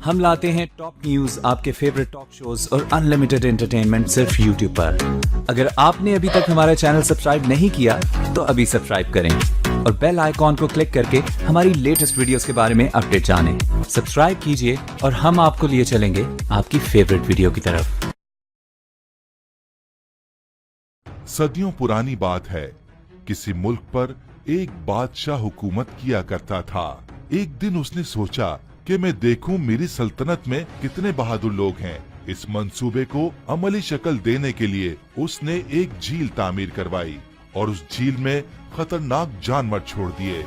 हम लाते हैं top news, आपके फेवरेट टॉक शोज और अनलिमिटेड एंटरटेनमेंट सिर्फ यूट्यूब पर। अगर आपने अभी तक हमारा चैनल सब्सक्राइब नहीं किया तो अभी सब्सक्राइब करें और बेल आइकॉन को क्लिक करके हमारी लेटेस्ट वीडियोस के बारे में अपडेट जानें। सब्सक्राइब कीजिए और हम आपको लिए चलेंगे आपकी फेवरेट वीडियो की तरफ। सदियों पुरानी बात है, किसी मुल्क पर एक बादशाह हुकूमत किया करता था। एक दिन उसने सोचा कि मैं देखूं मेरी सल्तनत में कितने बहादुर लोग हैं। इस मंसूबे को अमली शक्ल देने के लिए उसने एक झील तामीर करवाई और उस झील में खतरनाक जानवर छोड़ दिए।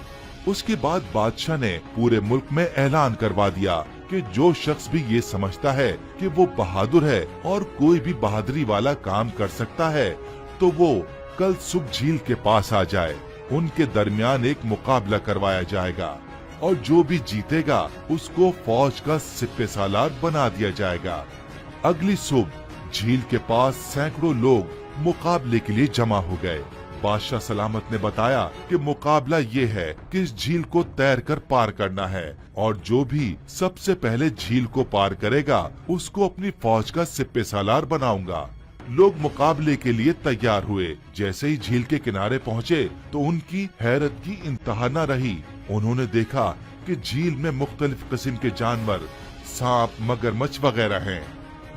उसके बाद बादशाह ने पूरे मुल्क में ऐलान करवा दिया कि जो शख्स भी ये समझता है कि वो बहादुर है और कोई भी बहादुरी वाला काम कर सकता है तो वो कल सुबह झील के पास आ जाए। उनके दरमियान एक मुकाबला करवाया जाएगा और जो भी जीतेगा उसको फौज का सिपह सालार बना दिया जाएगा। अगली सुबह झील के पास सैकड़ों लोग मुकाबले के लिए जमा हो गए। बादशाह सलामत ने बताया कि मुकाबला ये है कि इस झील को तैर कर पार करना है और जो भी सबसे पहले झील को पार करेगा उसको अपनी फौज का सिपह सालार बनाऊंगा। लोग मुकाबले के लिए तैयार हुए। जैसे ही झील के किनारे पहुँचे तो उनकी हैरत की इंतहा न रही। उन्होंने देखा कि झील में मुख्तलिफ किस्म के जानवर, सांप, मगरमच्छ वगैरह हैं।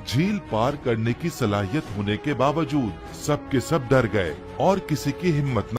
झील पार करने की सलाहियत होने के बावजूद सब के सब डर गए और किसी की हिम्मत न